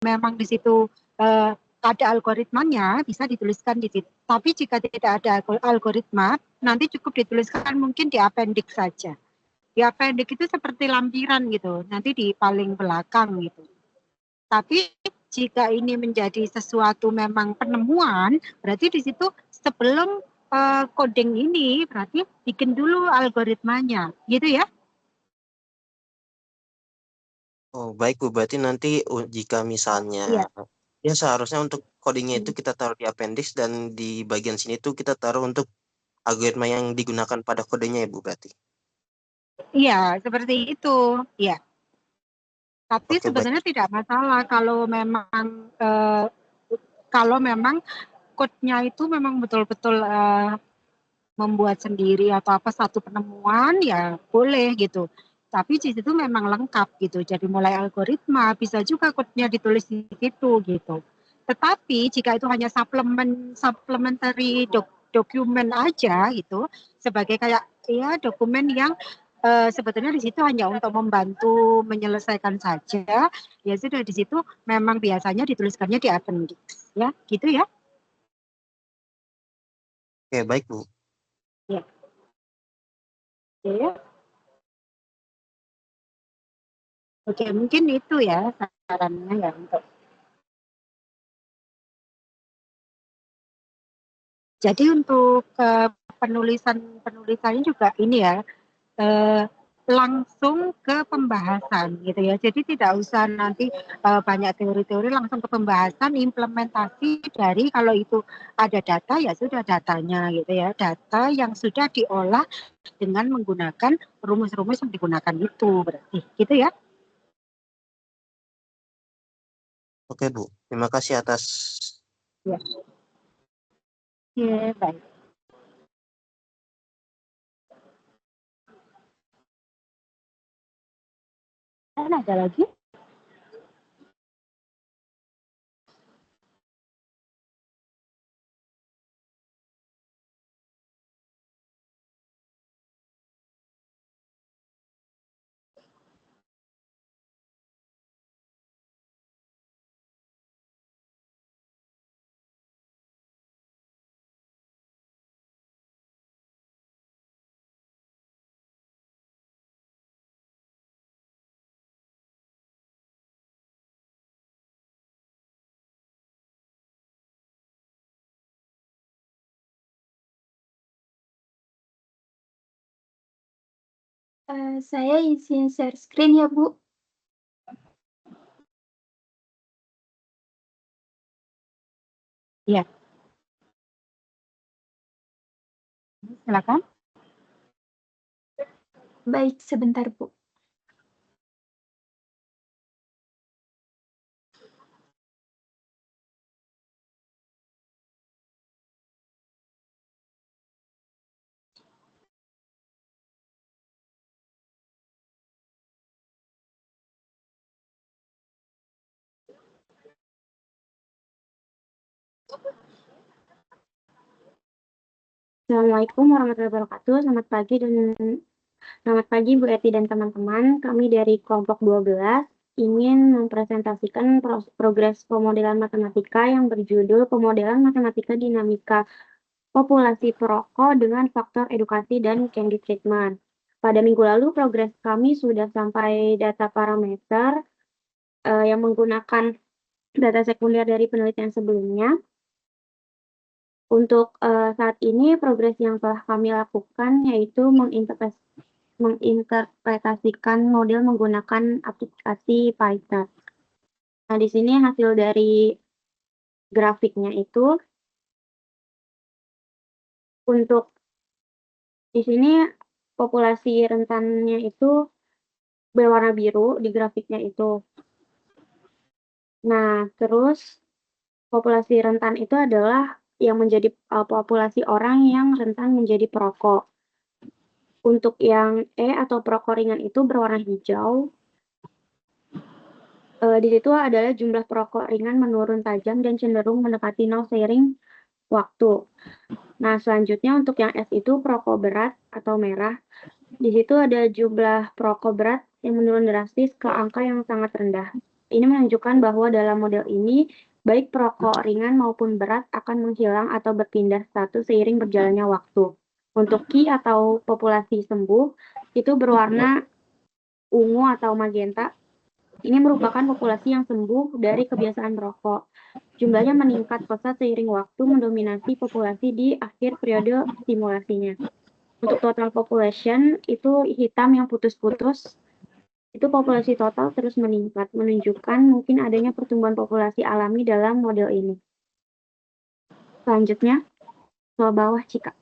memang di situ ada algoritmanya, bisa dituliskan di situ. Tapi jika tidak ada algoritma, nanti cukup dituliskan mungkin di appendix saja. Di appendix itu seperti lampiran gitu, nanti di paling belakang gitu. Tapi jika ini menjadi sesuatu memang penemuan, berarti di situ sebelum coding ini berarti bikin dulu algoritmanya, gitu ya? Oh, baik Bu. Berarti nanti jika misalnya Iya. ya seharusnya untuk codingnya itu kita taruh di appendix dan di bagian sini tuh kita taruh untuk algoritma yang digunakan pada kodenya ya Bu berarti. Iya, seperti itu. Iya. Tapi Oke, baik. sebenarnya tidak masalah eh, kalau memang code-nya itu memang betul-betul membuat sendiri atau apa satu penemuan ya boleh gitu. Tapi di situ memang lengkap gitu. Jadi mulai algoritma bisa juga code-nya ditulis di situ gitu. Tetapi jika itu hanya supplementary dokumen aja gitu sebagai kayak ya dokumen yang sebetulnya di situ hanya untuk membantu menyelesaikan saja, ya sudah di situ memang biasanya dituliskannya di appendix ya, gitu ya. Oke, baik Bu. Ya. Oke. Oke, mungkin itu ya sarannya ya untuk. Jadi untuk penulisannya juga ini ya eh, langsung ke pembahasan gitu ya. Jadi tidak usah nanti banyak teori-teori langsung ke pembahasan implementasi dari kalau itu ada data ya sudah datanya gitu ya. Data yang sudah diolah dengan menggunakan rumus-rumus yang digunakan itu berarti gitu ya. Oke Bu. Terima kasih atas. Ya, ya baik. Dan ada lagi? Saya izin share screen ya, Bu. Ya, silakan. Baik, sebentar, Bu. Assalamualaikum warahmatullahi wabarakatuh. Selamat pagi Bu Eti dan teman-teman. Kami dari kelompok 12 ingin mempresentasikan progres pemodelan matematika yang berjudul Pemodelan Matematika Dinamika Populasi Perokok dengan Faktor Edukasi dan Candid Treatment. Pada minggu lalu progres kami sudah sampai data parameter yang menggunakan data sekunder dari penelitian sebelumnya. Untuk saat ini progres yang telah kami lakukan yaitu menginterpretasikan model menggunakan aplikasi Python. Nah, di sini hasil dari grafiknya itu untuk di sini populasi rentannya itu berwarna biru di grafiknya itu. Nah, terus populasi rentan itu adalah yang menjadi populasi orang yang rentan menjadi perokok. Untuk yang E atau perokok ringan itu berwarna hijau. Di situ adalah jumlah perokok ringan menurun tajam dan cenderung mendekati nol seiring waktu. Nah, selanjutnya untuk yang S itu perokok berat atau merah. Di situ ada jumlah perokok berat yang menurun drastis ke angka yang sangat rendah. Ini menunjukkan bahwa dalam model ini, baik perokok ringan maupun berat akan menghilang atau berpindah status seiring berjalannya waktu. Untuk Ki atau populasi sembuh, itu berwarna ungu atau magenta. Ini merupakan populasi yang sembuh dari kebiasaan merokok. Jumlahnya meningkat pesat seiring waktu mendominasi populasi di akhir periode simulasinya. Untuk total population, itu hitam yang putus-putus, itu populasi total terus meningkat, menunjukkan mungkin adanya pertumbuhan populasi alami dalam model ini. Selanjutnya, ke bawah Cika.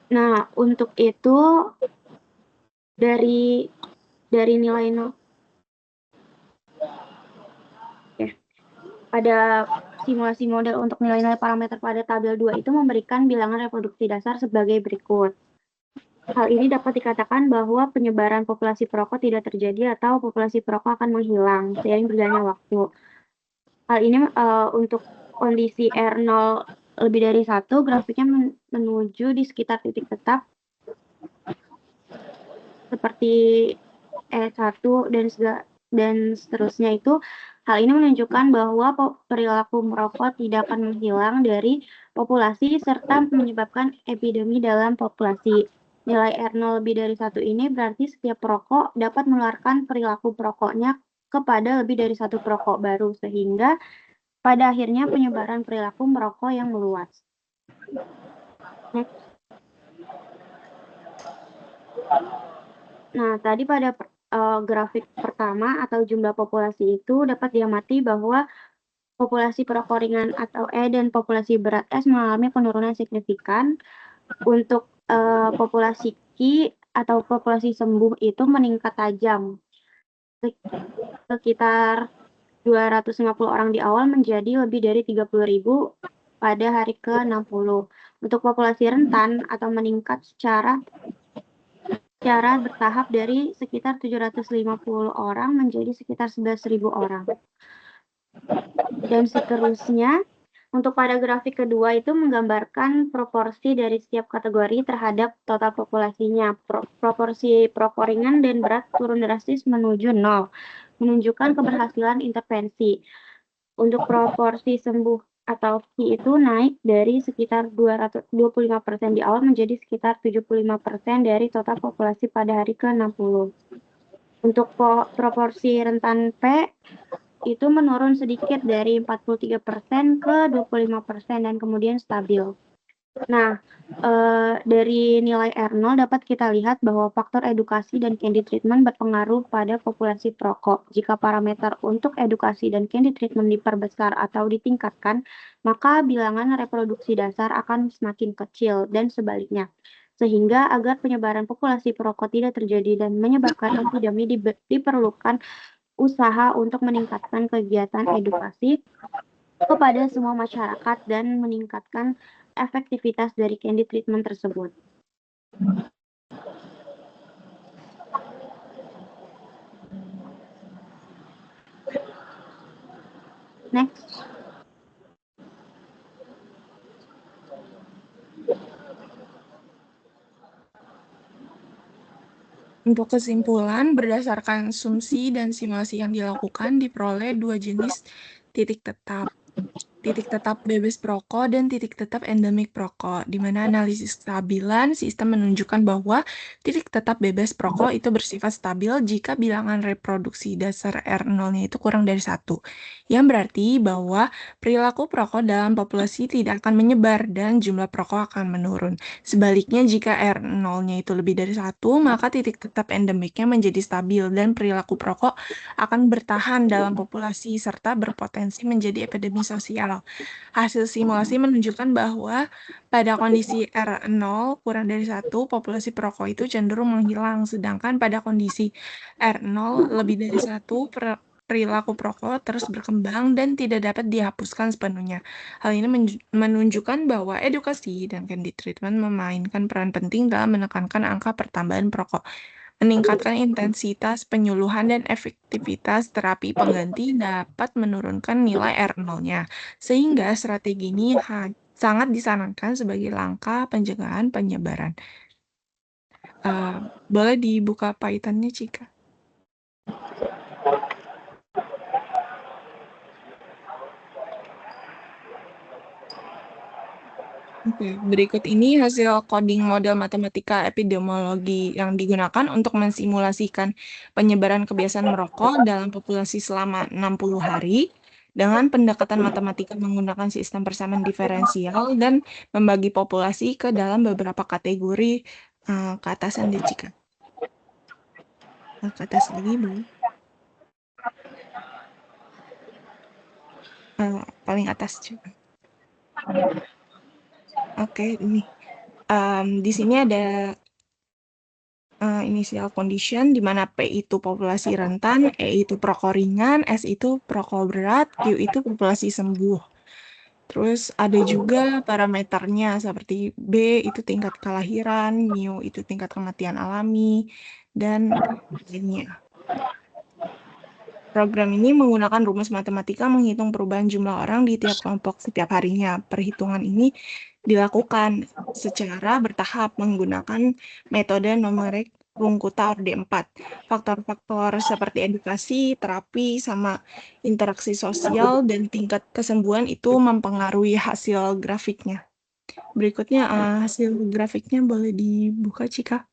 Nah, untuk itu dari nilai pada simulasi model untuk nilai-nilai parameter pada tabel 2 itu memberikan bilangan reproduksi dasar sebagai berikut. Hal ini dapat dikatakan bahwa penyebaran populasi perokok tidak terjadi atau populasi perokok akan menghilang seiring berjalannya waktu. Hal ini untuk kondisi R0 lebih dari 1, grafiknya menuju di sekitar titik tetap seperti E1 dan seterusnya itu. Hal ini menunjukkan bahwa perilaku merokok tidak akan menghilang dari populasi serta menyebabkan epidemi dalam populasi. Nilai R0 lebih dari 1 ini berarti setiap perokok dapat menularkan perilaku perokoknya kepada lebih dari satu perokok baru, sehingga pada akhirnya penyebaran perilaku merokok yang meluas. Next. Nah, tadi pada grafik pertama atau jumlah populasi itu dapat diamati bahwa populasi perokok ringan atau E dan populasi berat S mengalami penurunan signifikan. Untuk populasi Ki atau populasi sembuh itu meningkat tajam, sekitar 250 orang di awal menjadi lebih dari 30.000 pada hari ke-60. Untuk populasi rentan atau meningkat secara bertahap dari sekitar 750 orang menjadi sekitar 11.000 orang. Dan seterusnya, untuk pada grafik kedua itu menggambarkan proporsi dari setiap kategori terhadap total populasinya. Proporsi perokok ringan dan berat turun drastis menuju 0, menunjukkan keberhasilan intervensi. Untuk proporsi sembuh atau Ki itu naik dari sekitar 25% di awal menjadi sekitar 75% dari total populasi pada hari ke-60. Untuk proporsi rentan P itu menurun sedikit dari 43% ke 25% dan kemudian stabil. Nah, dari nilai R0 dapat kita lihat bahwa faktor edukasi dan candy treatment berpengaruh pada populasi perokok. Jika parameter untuk edukasi dan candy treatment diperbesar atau ditingkatkan, maka bilangan reproduksi dasar akan semakin kecil dan sebaliknya. Sehingga agar penyebaran populasi perokok tidak terjadi dan menyebabkan epidemi diperlukan usaha untuk meningkatkan kegiatan edukasi kepada semua masyarakat dan meningkatkan efektivitas dari candy treatment tersebut. Next. Untuk kesimpulan, berdasarkan asumsi dan simulasi yang dilakukan, diperoleh dua jenis titik tetap. Titik tetap bebas perokok dan titik tetap endemik perokok, di mana analisis kestabilan sistem menunjukkan bahwa titik tetap bebas perokok itu bersifat stabil jika bilangan reproduksi dasar R0-nya itu kurang dari 1, yang berarti bahwa perilaku perokok dalam populasi tidak akan menyebar dan jumlah perokok akan menurun. Sebaliknya, jika R0-nya itu lebih dari 1, maka titik tetap endemiknya menjadi stabil dan perilaku perokok akan bertahan dalam populasi serta berpotensi menjadi epidemi sosial. Hasil simulasi menunjukkan bahwa pada kondisi R0 kurang dari 1, populasi perokok itu cenderung menghilang, sedangkan pada kondisi R0 lebih dari 1, perilaku perokok terus berkembang dan tidak dapat dihapuskan sepenuhnya. Hal ini menunjukkan bahwa edukasi dan candy treatment memainkan peran penting dalam menekankan angka pertambahan perokok, meningkatkan intensitas penyuluhan dan efektivitas terapi pengganti dapat menurunkan nilai R0-nya, sehingga strategi ini sangat disarankan sebagai langkah pencegahan penyebaran. Boleh dibuka Python-nya, Cika? Oke, berikut ini hasil coding model matematika epidemiologi yang digunakan untuk mensimulasikan penyebaran kebiasaan merokok dalam populasi selama 60 hari dengan pendekatan matematika menggunakan sistem persamaan diferensial dan membagi populasi ke dalam beberapa kategori. Ke atasan deh, Cika. Ke atas lagi, boleh? Paling atas juga. Oke, ini. Di sini ada initial condition di mana P itu populasi rentan, E itu perokok ringan, S itu perokok berat, Q itu populasi sembuh. Terus ada juga parameternya seperti B itu tingkat kelahiran, mu itu tingkat kematian alami, dan lainnya. Program ini menggunakan rumus matematika menghitung perubahan jumlah orang di tiap kelompok setiap harinya. Perhitungan ini dilakukan secara bertahap menggunakan metode numerik Rungkuta Orde 4. Faktor-faktor seperti edukasi, terapi, sama interaksi sosial dan tingkat kesembuhan itu mempengaruhi hasil grafiknya. Berikutnya hasil grafiknya boleh dibuka, Cika.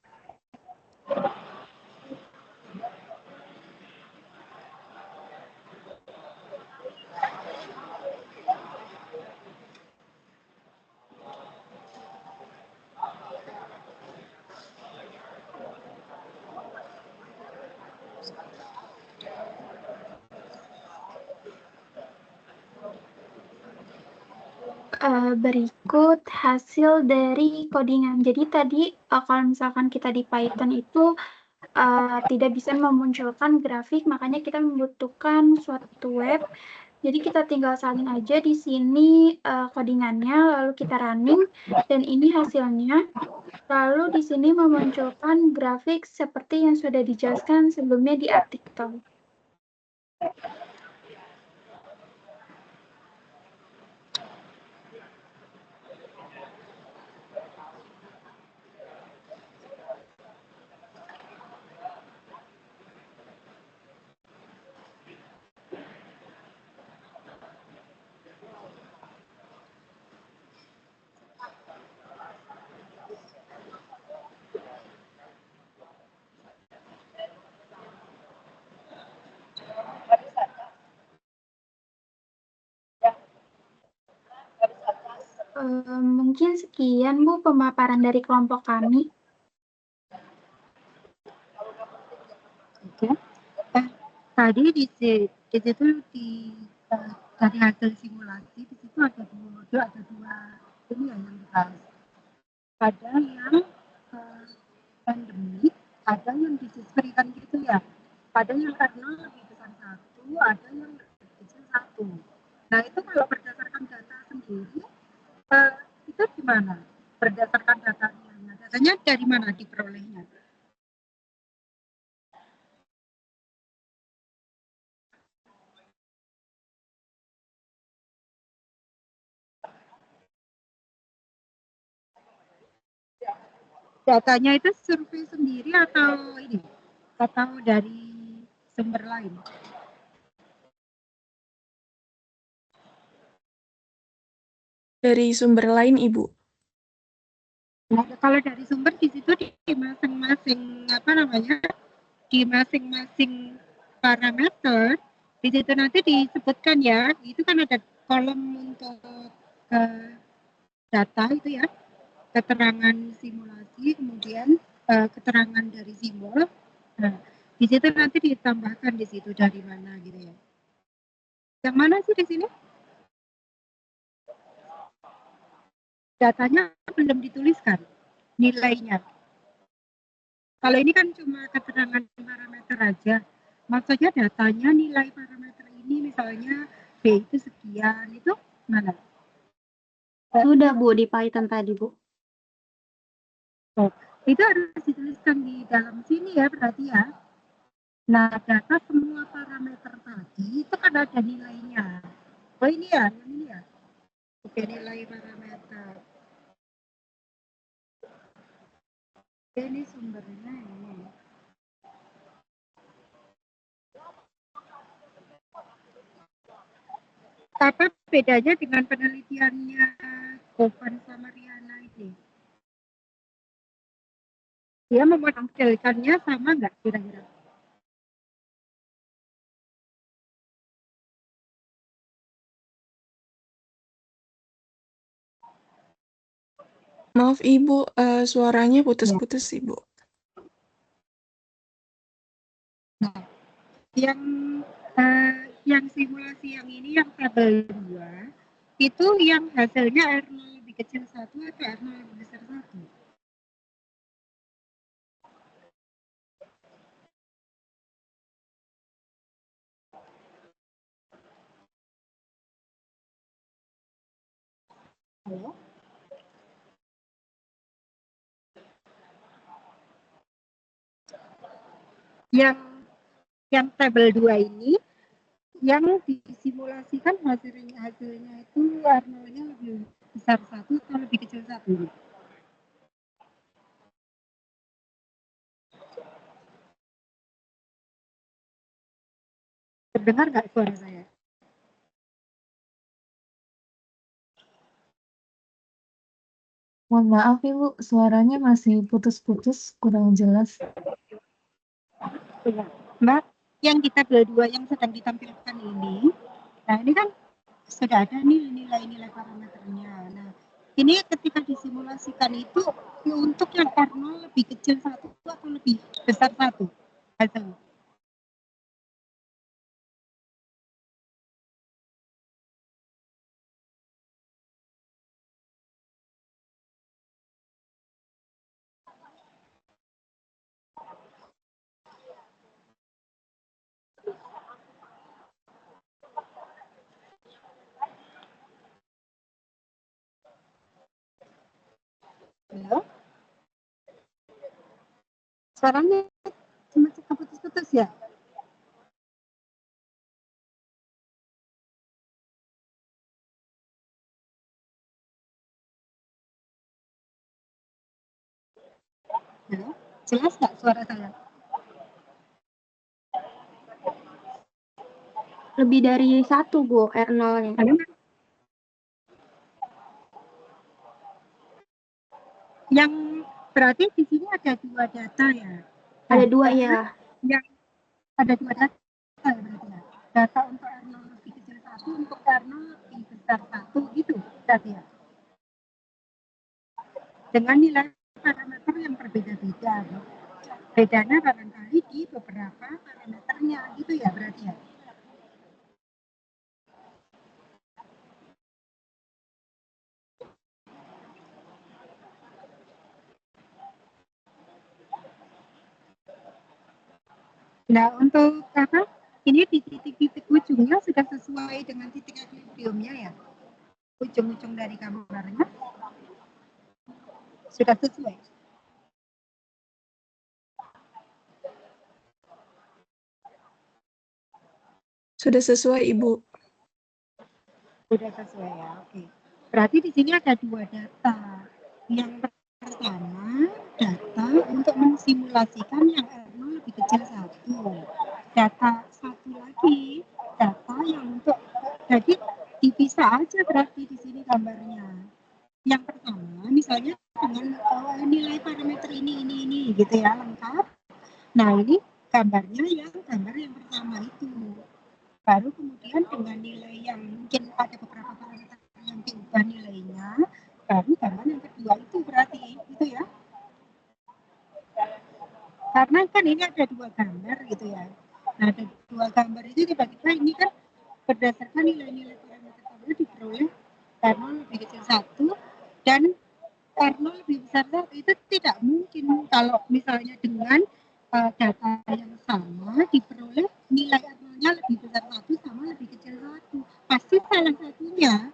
Berikut hasil dari codingan. Jadi tadi kalau misalkan kita di Python itu tidak bisa memunculkan grafik, makanya kita membutuhkan suatu web. Jadi kita tinggal salin aja di sini codingannya, lalu kita running, dan ini hasilnya. Lalu di sini memunculkan grafik seperti yang sudah dijelaskan sebelumnya di artikel. Mungkin sekian, Bu, pemaparan dari kelompok kami. Oke. Tadi di situ dari hasil simulasi di situ ada dua model, ada dua ini yang dibahas. Ada yang endemik, ada yang disebutkan gitu ya. Ada yang karena lebih besar satu, ada yang lebih kecil satu. Nah itu kalau berdasarkan data sendiri, itu gimana? Berdasarkan datanya, datanya dari mana diperolehnya? Datanya itu survei sendiri atau ini? Atau dari sumber lain? Dari sumber lain, Ibu. Nah, kalau dari sumber di situ di masing-masing apa namanya? Di masing-masing parameter di situ nanti disebutkan ya. Itu kan ada kolom untuk data itu ya. Keterangan simulasi, kemudian keterangan dari simbol. Nah, di situ nanti ditambahkan di situ dari mana gitu ya. Yang mana sih di sini? Datanya belum dituliskan nilainya. Kalau ini kan cuma keterangan parameter aja. Maksudnya datanya nilai parameter ini misalnya B itu sekian, itu mana? Sudah, Bu, di Python tadi, Bu. Oh, itu harus dituliskan di dalam sini ya berarti ya. Nah, data semua parameter tadi itu kan ada nilainya. Oh ini ya, yang ini ya. Oke, nilai parameter. Ini sumbernya ini. Apa bedanya dengan penelitiannya Govan sama Riana ini? Dia memodelkannya sama nggak kira-kira? Maaf Ibu, suaranya putus-putus Ibu. Nah, yang simulasi yang ini yang tabel 2 itu yang hasilnya R0 lebih kecil 1 atau R0 lebih besar 1? Halo? Yang tabel 2 ini yang disimulasikan hasilnya itu R0-nya lebih besar 1 atau lebih kecil 1? Terdengar nggak suara saya? Mohon maaf Ibu, suaranya masih putus-putus, kurang jelas. Ya. Mbak, yang di tabel 2 yang sedang ditampilkan ini, nah ini kan sudah ada nih nilai-nilai parameternya. Nah, ini ketika disimulasikan itu untuk yang R0 lebih kecil 1 atau lebih besar 1 hasilnya? Halo? Suaranya cuma putus-putus ya? Halo? Jelas nggak suara saya? Lebih dari 1 Bu, R0-nya. Halo? Yang berarti di sini ada 2 data ya? Ada 2 ya. Yang ada 2 data ya berarti ya? Data untuk R0 lebih kecil 1, untuk R0 lebih besar 1 gitu berarti ya? Dengan nilai parameter yang berbeda-beda. Bedanya barangkali di beberapa parameternya gitu ya berarti ya? Nah, untuk apa? Ini di titik-titik ujungnya sudah sesuai dengan titik equilibriumnya ya? Ujung-ujung dari gambarnya sudah sesuai. Sudah sesuai Ibu. Sudah sesuai ya, oke. Berarti di sini ada 2 data. Yang pertama, data untuk mensimulasikan yang R0 lebih kecil 1. Data satu lagi, data yang untuk, jadi dipisah aja berarti di sini gambarnya. Yang pertama, misalnya dengan nilai parameter ini gitu ya, lengkap. Nah, ini gambarnya gambar yang pertama itu. Baru kemudian dengan nilai yang mungkin ada beberapa parameter yang diubah nilainya, baru gambar yang kedua itu berarti itu ya. Karena kan ini ada 2 gambar gitu ya. Nah, ada 2 gambar itu tiba-tiba ini kan berdasarkan nilai-nilai parameter tadi diperoleh R0 lebih kecil 1 dan R0 lebih besar 1. Itu tidak mungkin kalau misalnya dengan data yang sama diperoleh nilai R0-nya lebih besar 1 sama lebih kecil 1. Pasti salah satunya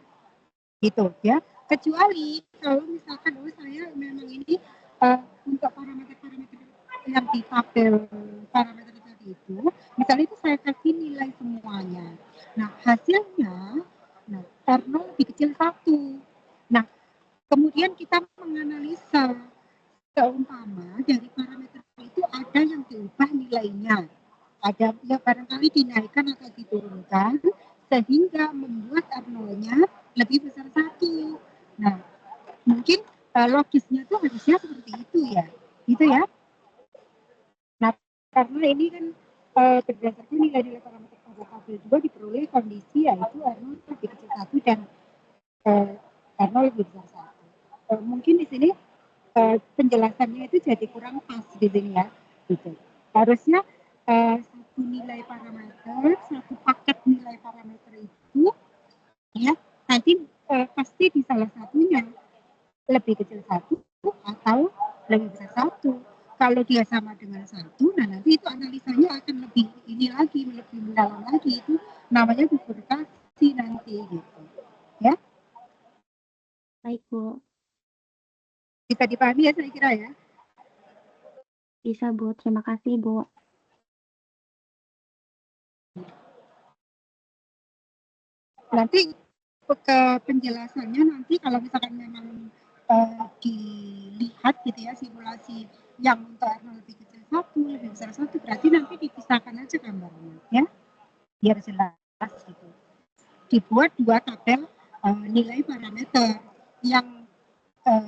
gitu ya. Kecuali kalau misalkan saya memang ini untuk parameter-parameter yang di tabel parameter tadi itu, misalnya itu saya kasih nilai semuanya. Nah, hasilnya R0 lebih kecil 1. Nah, kemudian kita menganalisa seumpama dari parameter itu ada yang diubah nilainya, ada yang barangkali dinaikkan atau diturunkan sehingga membuat R0-nya lebih besar 1. Nah, mungkin logisnya tuh harusnya seperti itu ya, gitu ya. Nah, karena ini kan berdasarkan nilai-nilai parameter pada tabel 2 diperoleh kondisi yaitu R0 lebih kecil 1 dan R0 lebih besar 1. Mungkin di sini penjelasannya itu jadi kurang pas di sini ya, gitu. Harusnya satu nilai parameter, satu paket nilai parameter itu ya nanti pasti di salah satunya lebih kecil 1 atau lebih besar 1. Kalau dia sama dengan 1, nah nanti itu analisanya akan lebih ini lagi, lebih mendalam lagi, itu namanya bifurkasi nanti gitu. Ya. Baik, Bu. Bisa dipahami ya saya kira ya. Bisa, Bu. Terima kasih, Bu. Nanti ke penjelasannya nanti kalau misalkan memang dilihat gitu ya simulasi yang untuk R0 lebih kecil 1, lebih besar 1, berarti nanti dipisahkan aja gambarnya ya, biar jelas gitu. Dibuat 2 tabel nilai parameter. Yang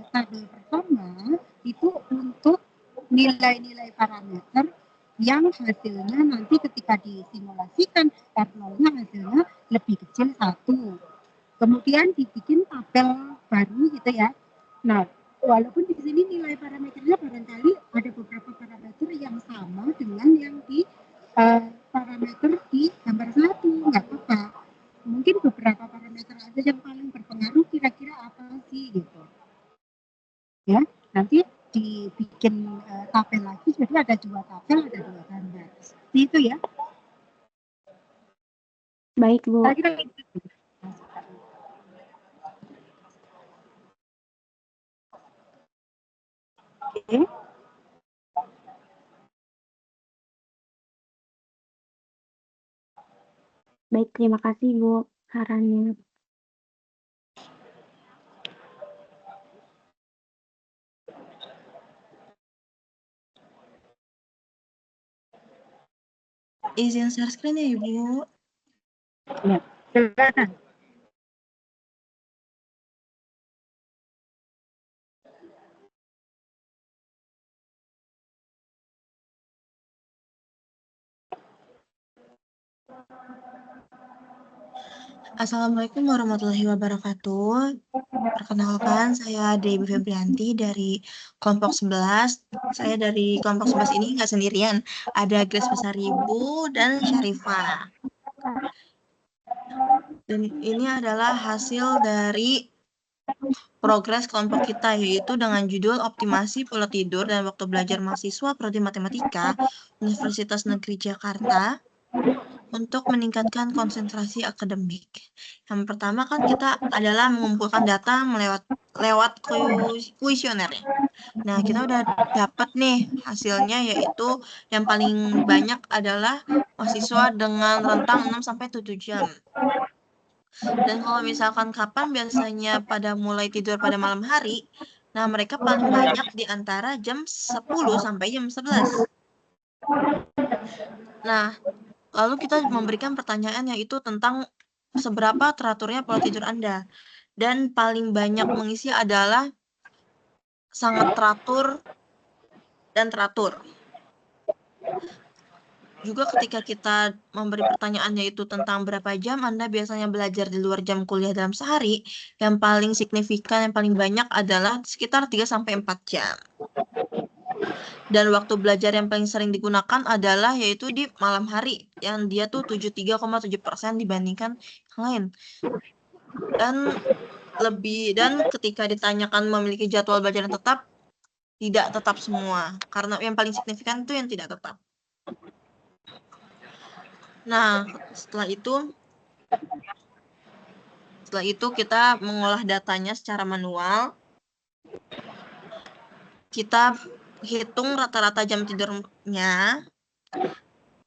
tabel pertama itu untuk nilai-nilai parameter yang hasilnya nanti ketika disimulasikan R0-nya hasilnya lebih kecil 1. Kemudian dibikin tabel baru gitu ya. Nah, walaupun di sini nilai parameternya barangkali ada beberapa parameter yang sama dengan yang di parameter di gambar 1, nggak apa-apa. Mungkin beberapa parameter aja yang paling berpengaruh kira-kira apa sih gitu. Ya, nanti dibikin tabel lagi, jadi ada 2 tabel, ada 2 gambar. Seperti itu ya. Baik, Bu. Saya kira itu. Oke. Baik, terima kasih, Bu, sarannya. Izin share screen ya, Ibu. Ya, silakan. Assalamualaikum warahmatullahi wabarakatuh. Perkenalkan, saya Debbie Febrianti dari kelompok 11. Saya dari kelompok 11 ini nggak sendirian. Ada Grace Pasaribu dan Syarifah. Dan ini adalah hasil dari progres kelompok kita, yaitu dengan judul Optimasi Pola Tidur dan Waktu Belajar Mahasiswa Prodi Matematika Universitas Negeri Jakarta untuk meningkatkan konsentrasi akademik. Yang pertama kan kita adalah mengumpulkan data lewat kuesionernya. Nah, kita udah dapat nih hasilnya, yaitu yang paling banyak adalah mahasiswa dengan rentang 6-7 jam. Dan kalau misalkan kapan biasanya pada mulai tidur pada malam hari, nah mereka paling banyak di antara jam 10 sampai jam 11. Nah, lalu kita memberikan pertanyaan yaitu tentang seberapa teraturnya pola tidur Anda. Dan paling banyak mengisi adalah sangat teratur dan teratur. Juga ketika kita memberi pertanyaan yaitu tentang berapa jam Anda biasanya belajar di luar jam kuliah dalam sehari, yang paling signifikan, yang paling banyak adalah sekitar 3-4 jam. Dan waktu belajar yang paling sering digunakan adalah yaitu di malam hari, yang dia tuh 73,7% dibandingkan yang lain. Dan ketika ditanyakan memiliki jadwal belajar yang tetap, tidak tetap semua. Karena yang paling signifikan itu yang tidak tetap. Nah, setelah itu kita mengolah datanya secara manual. Kita hitung rata-rata jam tidurnya.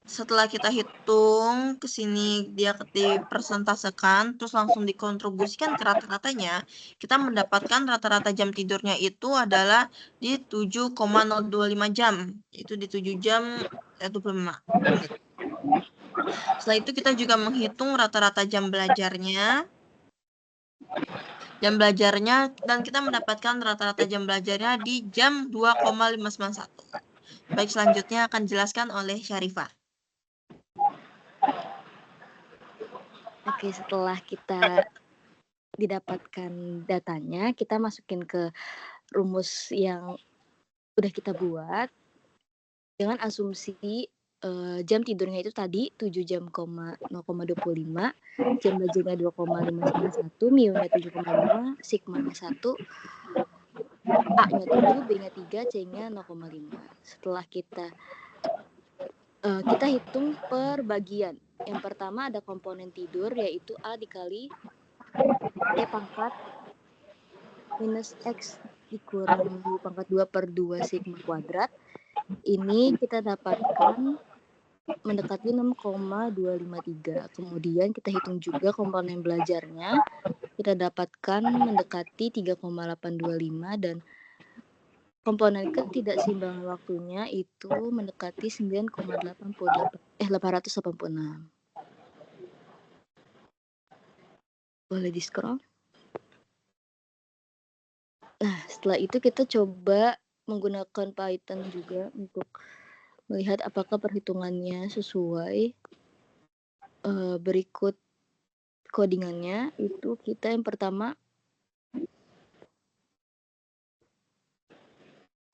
setelah kita hitung ke sini dia dipresentasekan, terus langsung dikontribusikan ke rata-ratanya, kita mendapatkan rata-rata jam tidurnya itu adalah di 7,025 jam, yaitu di 7 jam 25 menit. Setelah itu kita juga menghitung rata-rata jam belajarnya, dan kita mendapatkan rata-rata jam belajarnya di jam 2,591. Baik, selanjutnya akan dijelaskan oleh Syarifah. Oke, setelah kita didapatkan datanya, kita masukin ke rumus yang udah kita buat dengan asumsi jam tidurnya itu tadi 7 jam, 0,25, jam belajarnya 2,591, mu-nya 7,5, sigma-nya 1, A-nya 7, B-nya 3, C-nya 0,5. Setelah kita hitung per bagian. Yang pertama ada komponen tidur, yaitu A dikali E pangkat minus X dikurang U pangkat 2 per 2 sigma kuadrat. Ini kita dapatkan mendekati 6,253. Kemudian kita hitung juga komponen belajarnya. Kita dapatkan mendekati 3,825 dan komponen ketidakseimbangan waktunya itu mendekati 886. Boleh di-scroll? Nah, setelah itu kita coba menggunakan Python juga untuk melihat apakah perhitungannya sesuai. Berikut codingannya itu kita yang pertama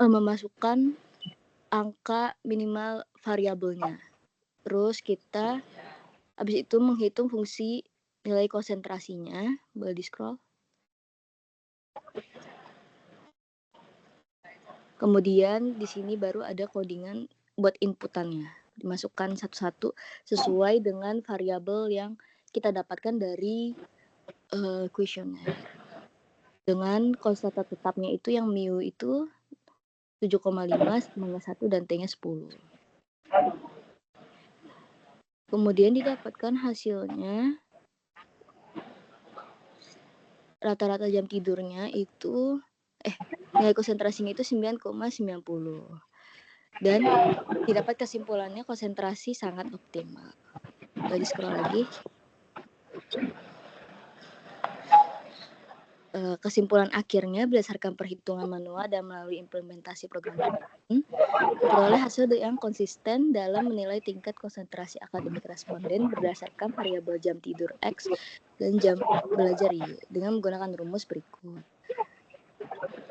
memasukkan angka minimal variabelnya. Terus kita habis itu menghitung fungsi nilai konsentrasinya. Boleh di-scroll. Kemudian di sini baru ada codingan buat inputannya. Dimasukkan satu-satu sesuai dengan variabel yang kita dapatkan dari kuesioner. Dengan konstanta tetapnya itu yang mu itu 7,5, sigma-nya 1, dan T-nya 10. Kemudian didapatkan hasilnya rata-rata jam tidurnya itu nilai konsentrasinya itu 9,90. Dan didapat kesimpulannya konsentrasi sangat optimal. Boleh di-scroll lagi. Kesimpulan akhirnya berdasarkan perhitungan manual dan melalui implementasi program Python, diperoleh hasil yang konsisten dalam menilai tingkat konsentrasi akademik responden berdasarkan variabel jam tidur X dan jam belajar Y dengan menggunakan rumus berikut.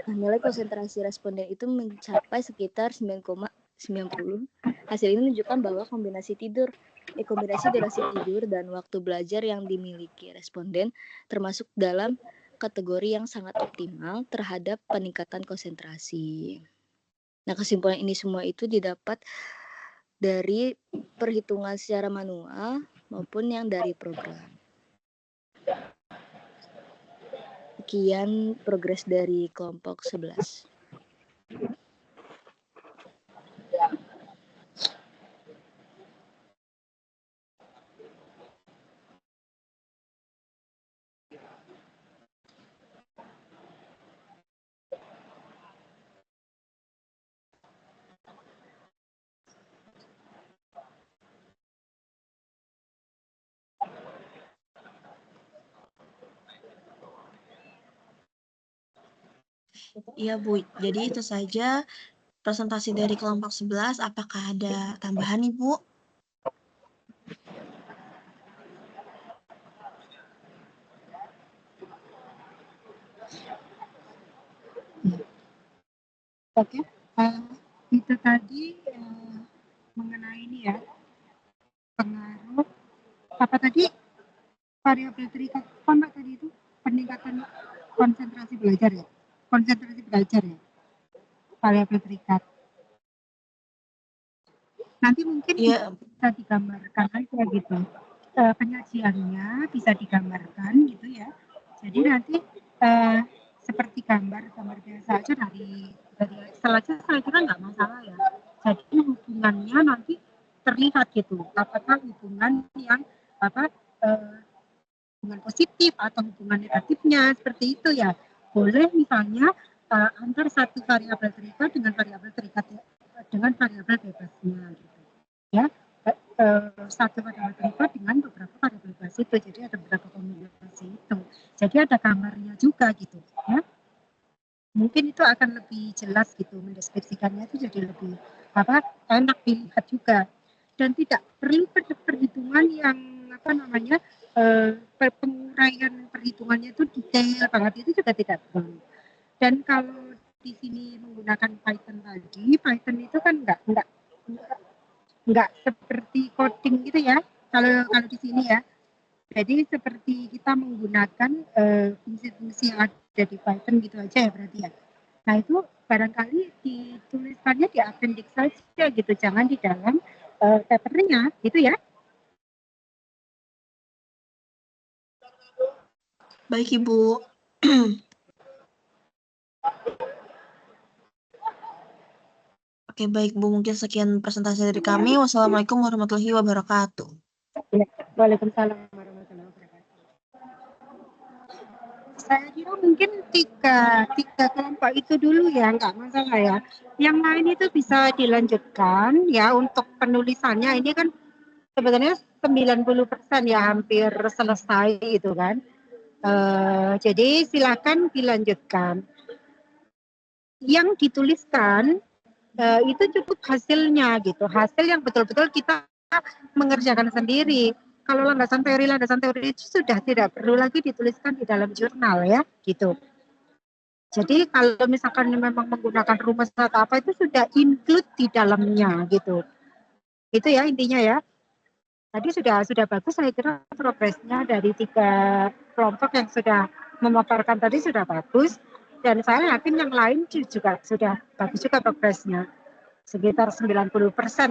Nilai konsentrasi responden itu mencapai sekitar 9,90. Hasil ini menunjukkan bahwa kombinasi durasi tidur dan waktu belajar yang dimiliki responden termasuk dalam kategori yang sangat optimal terhadap peningkatan konsentrasi. Nah, kesimpulan ini semua itu didapat dari perhitungan secara manual maupun yang dari program. Sekian progres dari kelompok 11. Iya, Bu. Jadi itu saja presentasi dari kelompok 11. Apakah ada tambahan, Ibu? Oke, itu tadi mengenai ini ya, pengaruh apa tadi, variabel terikat apa Mbak tadi itu, peningkatan konsentrasi belajar ya, variabel terikat. Nanti mungkin bisa digambarkan aja gitu, penyajiannya bisa digambarkan gitu ya. Jadi nanti seperti gambar biasa aja dari Excel aja saya kira nggak masalah ya. Jadi hubungannya nanti terlihat gitu apakah hubungan yang hubungan positif atau hubungan negatifnya seperti itu ya. Boleh misalnya antar satu variabel terikat dengan variabel terikat dengan variabel bebasnya gitu ya. Satu variabel terikat dengan beberapa variabel bebas itu, jadi ada beberapa kombinasi itu, jadi ada gambarnya juga gitu ya. Mungkin itu akan lebih jelas gitu, mendeskripsikannya itu jadi lebih enak dilihat juga, dan tidak perlu perhitungan yang penguraian perhitungannya itu detail banget, itu juga tidak perlu. Dan kalau di sini menggunakan Python tadi, Python itu kan enggak seperti coding gitu ya. Kalau di sini ya, jadi seperti kita menggunakan fungsi-fungsi yang ada di Python gitu aja ya berarti ya. Nah itu barangkali dituliskannya di appendix saja gitu, jangan di dalam papernya gitu ya. Baik Ibu. Oke, baik Bu, mungkin sekian presentasi dari kami. Wassalamualaikum warahmatullahi wabarakatuh. Waalaikumsalam warahmatullahi wabarakatuh. Saya kira mungkin tiga kelompok itu dulu ya, nggak masalah ya. Yang lain itu bisa dilanjutkan ya untuk penulisannya. Ini kan sebenarnya 90% ya hampir selesai itu kan. Jadi silakan dilanjutkan. Yang dituliskan itu cukup hasilnya gitu, hasil yang betul-betul kita mengerjakan sendiri. Kalau landasan teori itu sudah tidak perlu lagi dituliskan di dalam jurnal ya gitu. Jadi kalau misalkan memang menggunakan rumus atau apa itu sudah include di dalamnya gitu. Itu ya intinya ya. Tadi sudah bagus saya kira progresnya dari 3 kelompok yang sudah memaparkan tadi sudah bagus, dan saya yakin yang lain juga sudah bagus juga progresnya. Sekitar 90%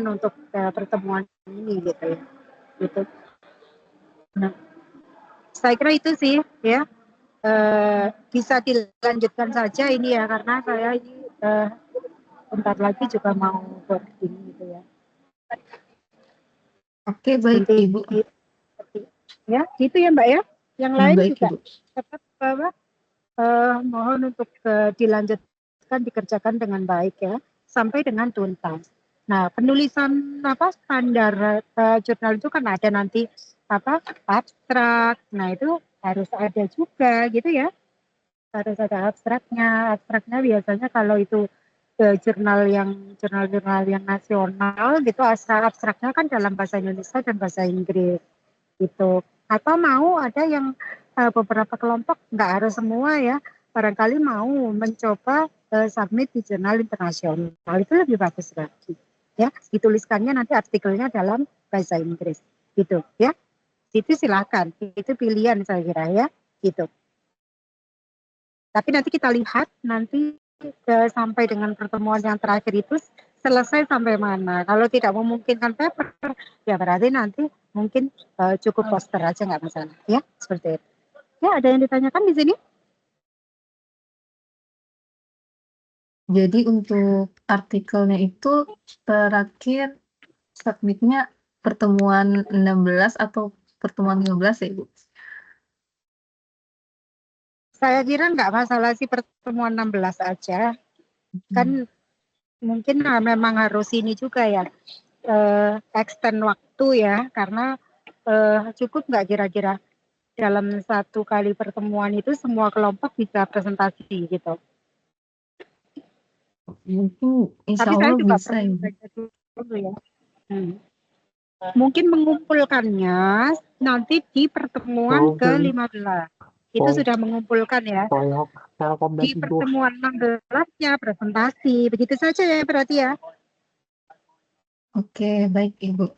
untuk pertemuan ini gitu ya. Gitu. Nah, saya kira itu sih ya. Bisa dilanjutkan saja ini ya, karena saya ini bentar lagi juga mau boarding gitu ya. Oke, baik Nanti, Ibu. Ya, gitu ya Mbak ya. Yang lain Baik, juga Ibu. tetap mohon untuk dilanjutkan, dikerjakan dengan baik ya, sampai dengan tuntas. Nah, penulisan standar jurnal itu kan ada nanti abstrak. Nah, itu harus ada juga gitu ya. Harus ada abstraknya. Abstraknya biasanya kalau itu jurnal yang nasional gitu, abstraknya kan dalam bahasa Indonesia dan bahasa Inggris gitu. Atau mau ada yang beberapa kelompok, nggak harus semua ya, barangkali mau mencoba submit di jurnal internasional, itu lebih bagus lagi ya, dituliskannya nanti artikelnya dalam bahasa Inggris gitu ya. Itu silakan, itu pilihan saya kira ya gitu. Tapi nanti kita lihat nanti sampai dengan pertemuan yang terakhir itu selesai sampai mana. Kalau tidak memungkinkan paper, ya berarti nanti mungkin cukup poster aja, nggak masalah ya, seperti itu. Ya, ada yang ditanyakan di sini? Jadi untuk artikelnya itu terakhir submitnya pertemuan 16 atau pertemuan 15 ya Ibu? Saya kira nggak masalah sih pertemuan 16 aja. Kan mungkin memang harus ini juga ya, extend waktu ya, karena cukup nggak kira-kira dalam satu kali pertemuan itu semua kelompok bisa presentasi gitu. Mungkin insya Tapi saya Allah juga bisa perlu ya. baca dulu ya. Mungkin mengumpulkannya nanti di pertemuan ke-15. Itu sudah mengumpulkan ya. Di pertemuan 16-nya presentasi. Begitu saja ya berarti ya. Oke, baik Ibu.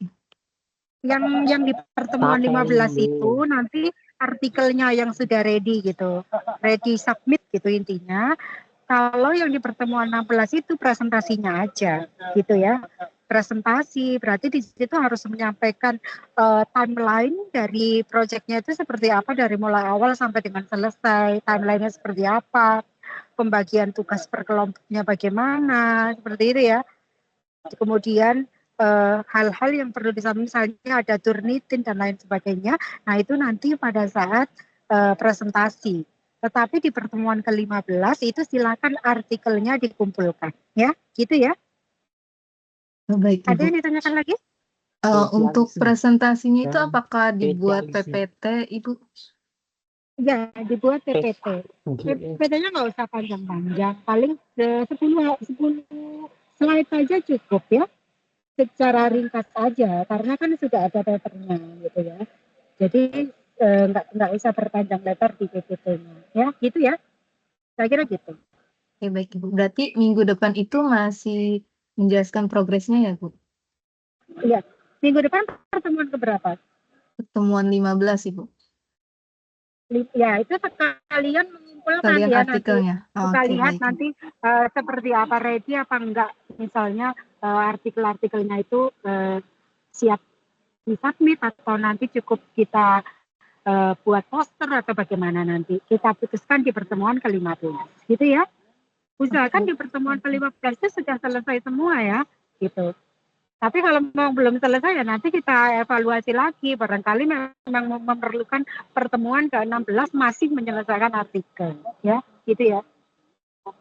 Yang di pertemuan 15 itu nanti artikelnya yang sudah ready gitu. Ready submit gitu intinya. Kalau yang di pertemuan 16 itu presentasinya aja gitu ya. Presentasi berarti di situ harus menyampaikan timeline dari proyeknya itu seperti apa dari mulai awal sampai dengan selesai, timelinenya seperti apa, pembagian tugas per kelompoknya bagaimana, seperti itu ya. Kemudian hal-hal yang perlu disampaikan, misalnya ada turnitin dan lain sebagainya. Nah, itu nanti pada saat presentasi. Tetapi di pertemuan ke-15 itu silakan artikelnya dikumpulkan, ya, gitu ya. Baik, Ada Ibu. yang ditanyakan lagi? Untuk presentasinya itu apakah dibuat PPT, Ibu? Ya, dibuat PPT. PPT-nya nggak usah panjang-panjang, paling 10 slide saja cukup ya. Secara ringkas saja, karena kan sudah ada papernya gitu ya. Jadi nggak usah berpanjang lebar di PPT-nya, ya, gitu ya. Saya kira gitu. Oke, baik, Ibu. Berarti minggu depan itu masih menjelaskan progresnya ya, Bu? Iya. Minggu depan pertemuan keberapa? Pertemuan 15, Ibu. Ya, itu sekalian mengumpulkan Kalian ya artikelnya. nanti. Kita Oke, lihat baik, Ibu. nanti seperti apa, ready apa enggak. Misalnya artikel-artikelnya itu siap disubmit atau nanti cukup kita buat poster atau bagaimana nanti. Kita putuskan di pertemuan ke-15. Gitu ya. Usahakan di pertemuan ke-15 itu sudah selesai semua ya. Gitu. Tapi kalau memang belum selesai ya nanti kita evaluasi lagi. Barangkali memang memerlukan pertemuan ke-16 masih menyelesaikan artikel. Ya, gitu ya.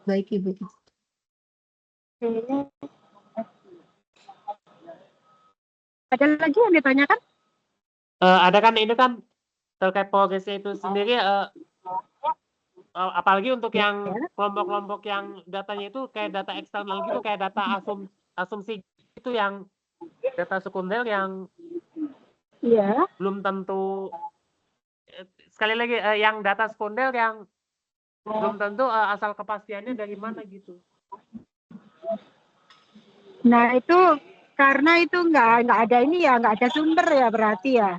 Baik, Ibu. Ada lagi yang ditanyakan? Ada kan ini kan terkait progresnya itu sendiri, apalagi untuk yang kelompok-kelompok yang datanya itu kayak data eksternal gitu, kayak data asumsi itu yang data sekunder yang Iya. belum tentu, sekali lagi yang data sekunder yang belum tentu asal kepastiannya dari mana gitu. Nah itu karena itu nggak ada ini ya, nggak ada sumber ya berarti ya.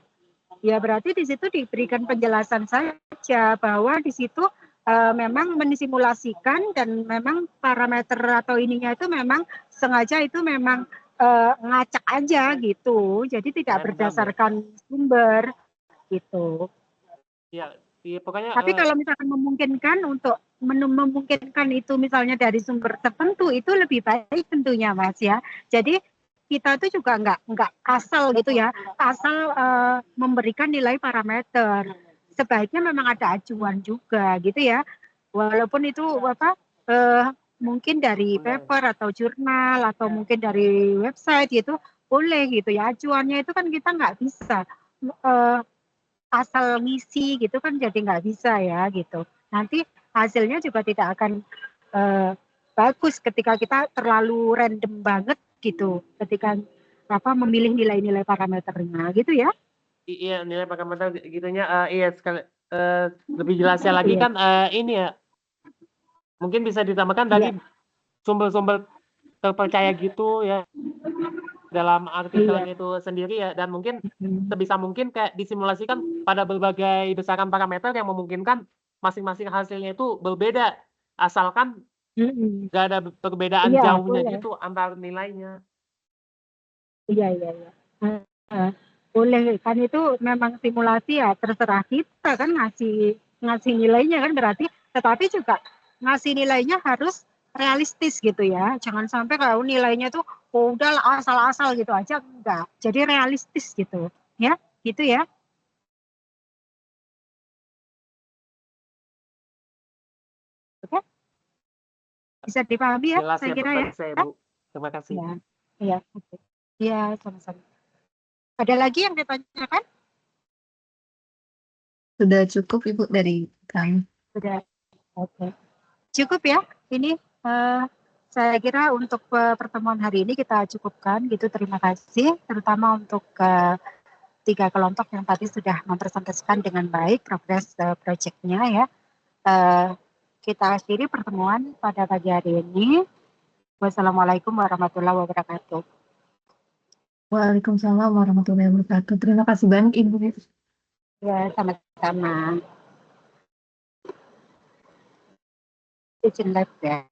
Ya berarti di situ diberikan penjelasan saja bahwa di situ memang mensimulasikan dan memang parameter atau ininya itu memang sengaja itu memang ngacak aja gitu. Jadi tidak berdasarkan sumber gitu. Ya, pokoknya. Tapi kalau misalkan memungkinkan untuk memungkinkan itu misalnya dari sumber tertentu itu lebih baik tentunya Mas ya. Jadi kita itu juga nggak asal gitu ya, asal memberikan nilai parameter. Sebaiknya memang ada acuan juga gitu ya. Walaupun itu apa mungkin dari paper atau jurnal atau mungkin dari website gitu boleh gitu ya. Acuannya itu kan kita nggak bisa asal ngisi gitu kan jadi nggak bisa ya gitu. Nanti hasilnya juga tidak akan bagus ketika kita terlalu random banget gitu ketika memilih nilai-nilai parameternya gitu ya. Iya, nilai parameter gitunya iya sekali lebih jelasnya lagi kan ini ya. Mungkin bisa ditambahkan dari sumber-sumber terpercaya gitu ya dalam artikelnya itu sendiri ya, dan mungkin sebisa mungkin kayak disimulasikan pada berbagai besaran parameter yang memungkinkan masing-masing hasilnya itu berbeda, asalkan nggak ada perbedaan jauhnya gitu antar nilainya. Iya. Boleh kan itu memang simulasi ya, terserah kita kan ngasih nilainya kan berarti, tetapi juga ngasih nilainya harus realistis gitu ya. Jangan sampai kalau nilainya tuh udah asal-asal gitu aja, enggak. Jadi realistis gitu. Ya, gitu ya. Oke. Bisa dipahami ya, jelas saya ya, kira ya. saya, Bu. Terima kasih. Iya. Iya, sama-sama. Ada lagi yang ditanyakan? Sudah cukup Ibu dari kami. Sudah. Oke. Cukup ya. Ini saya kira untuk pertemuan hari ini kita cukupkan gitu. Terima kasih terutama untuk 3 kelompok yang tadi sudah mempresentasikan dengan baik progres proyeknya ya. Kita akhiri pertemuan pada pagi hari ini. Wassalamualaikum warahmatullahi wabarakatuh. Waalaikumsalam warahmatullahi wabarakatuh. Terima kasih banyak Ibu. Ya, sama-sama. Izin live ya.